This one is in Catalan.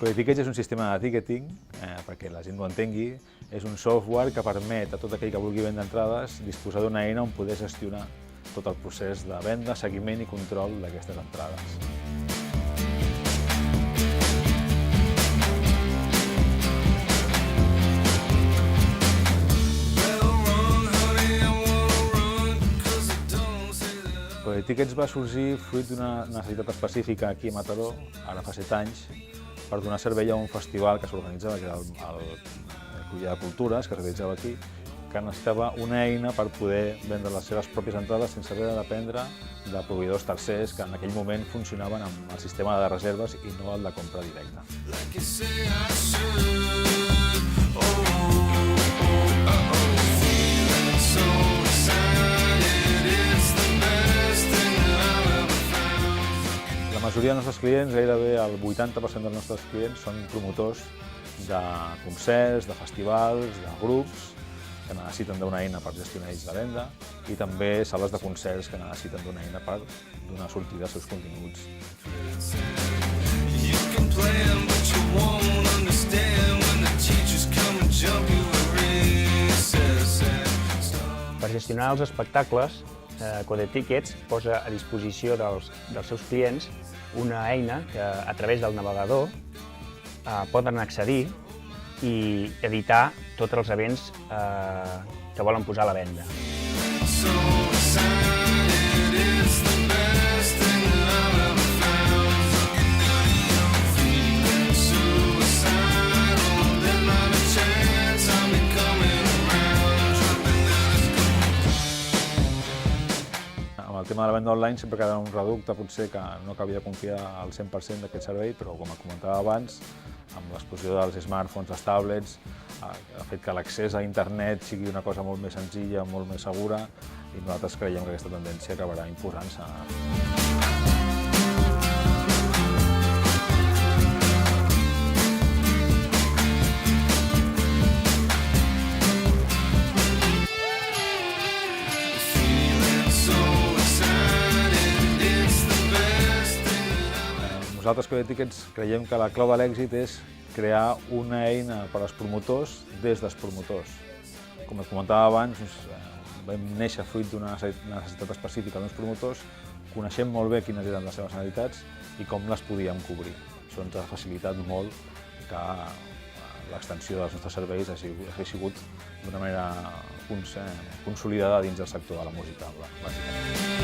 Codetickets és un sistema de ticketing, perquè la gent ho entengui. És un software que permet a tot aquell que vulgui vendre entrades disposar d'una eina on poder gestionar tot el procés de venda, seguiment i control d'aquestes entrades. Codetickets va sorgir fruit d'una necessitat específica aquí a Mataró, ara fa 7 anys, per donar servei a un festival que s'organitzava, que era el Collar de Cultures, que es realitzava aquí, que necessitava una eina per poder vendre les seves pròpies entrades sense haver de dependre de proveïdors tercers que en aquell moment funcionaven amb el sistema de reserves i no el de compra directa. La majoria dels nostres clients, gairebé el 80% dels nostres clients, són promotors de concerts, de festivals, de grups que necessiten d'una eina per gestionar ells la venda i també sales de concerts que necessiten d'una eina per donar sortida als seus continguts. Per gestionar els espectacles, Codetickets posa a disposició dels seus clients una eina que a través del navegador poden accedir i editar tots els events que volen posar a la venda. Amb el tema de la venda online sempre queda un reducte, potser que no acabia de confiar al 100% d'aquest servei, però com comentava abans, amb l'explosió dels smartphones, les tablets, ha fet que l'accés a internet sigui una cosa molt més senzilla, molt més segura, i nosaltres creiem que aquesta tendència acabarà imposant-se. Nosaltres, Codetickets, creiem que la clau de l'èxit és crear una eina per als promotors des dels promotors. Com et comentava abans, vam néixer fruit d'una necessitat específica d'uns promotors, coneixem molt bé quines eren les seves necessitats i com les podíem cobrir. Això ens ha facilitat molt que l'extensió dels nostres serveis hagi sigut d'una manera consolidada dins del sector de la música, bàsicament.